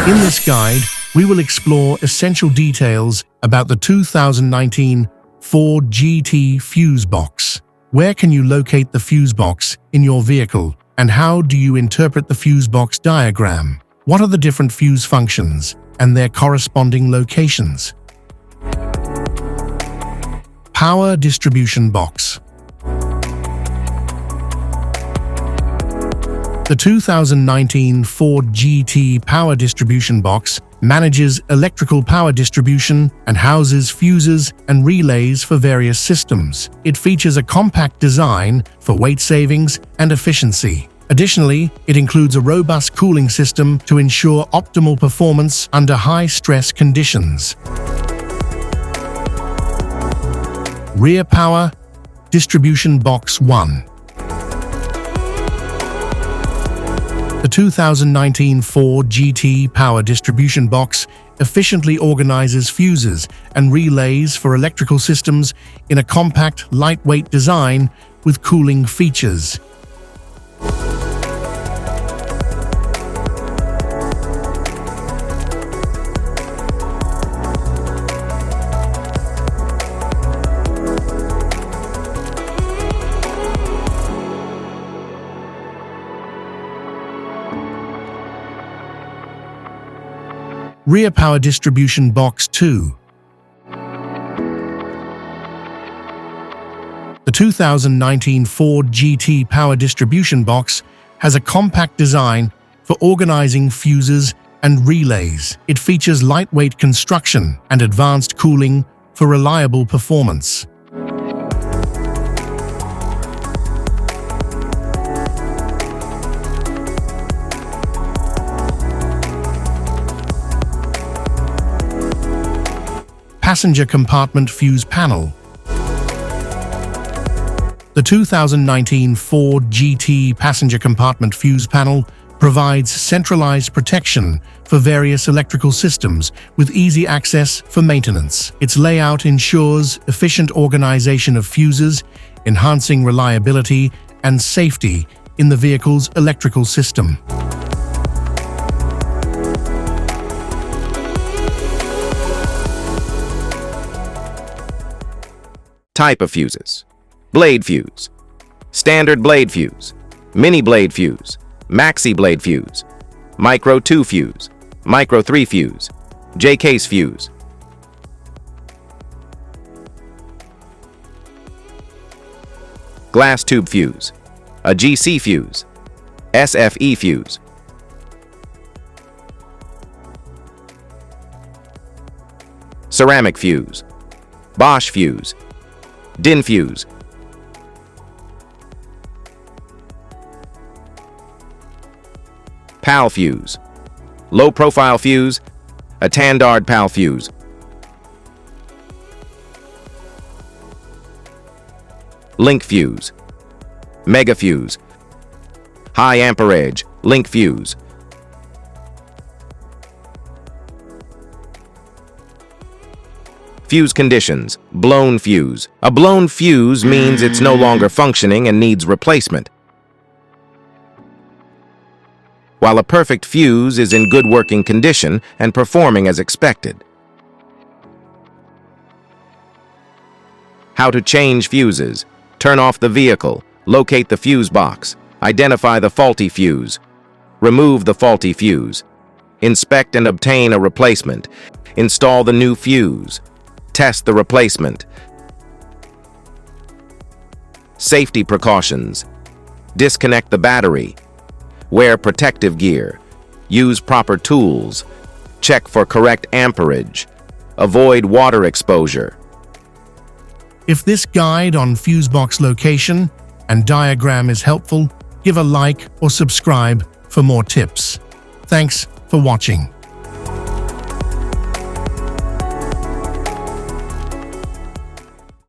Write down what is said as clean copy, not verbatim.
In this guide, we will explore essential details about the 2019 Ford GT fuse box. Where can you locate the fuse box in your vehicle, and how do you interpret the fuse box diagram? What are the different fuse functions and their corresponding locations? Power distribution box. The 2019 Ford GT power distribution box manages electrical power distribution and houses fuses and relays for various systems. It features a compact design for weight savings and efficiency. Additionally, it includes a robust cooling system to ensure optimal performance under high-stress conditions. Rear power distribution box 1. The 2019 Ford GT power distribution box efficiently organizes fuses and relays for electrical systems in a compact, lightweight design with cooling features. Rear power distribution box 2. The 2019 Ford GT power distribution box has a compact design for organizing fuses and relays. It features lightweight construction and advanced cooling for reliable performance. Passenger compartment fuse panel. The 2019 Ford GT passenger compartment fuse panel provides centralized protection for various electrical systems with easy access for maintenance. Its layout ensures efficient organization of fuses, enhancing reliability and safety in the vehicle's electrical system. Type of fuses: blade fuse, standard blade fuse, mini blade fuse, maxi blade fuse, micro 2 fuse, micro 3 fuse, J-case fuse. Glass tube fuse, a GC fuse, SFE fuse. Ceramic fuse, Bosch fuse, DIN fuse. PAL fuse, low profile fuse, a Tandard PAL fuse. Link fuse, mega fuse, high amperage, link fuse. Fuse conditions: blown fuse. A blown fuse means it's no longer functioning and needs replacement, while a perfect fuse is in good working condition and performing as expected. How to change fuses: turn off the vehicle, locate the fuse box, identify the faulty fuse, remove the faulty fuse, inspect and obtain a replacement, install the new fuse, test the replacement. Safety precautions: disconnect the battery, wear protective gear, use proper tools, check for correct amperage, avoid water exposure. If this guide on fuse box location and diagram is helpful, give a like or subscribe for more tips. Thanks for watching.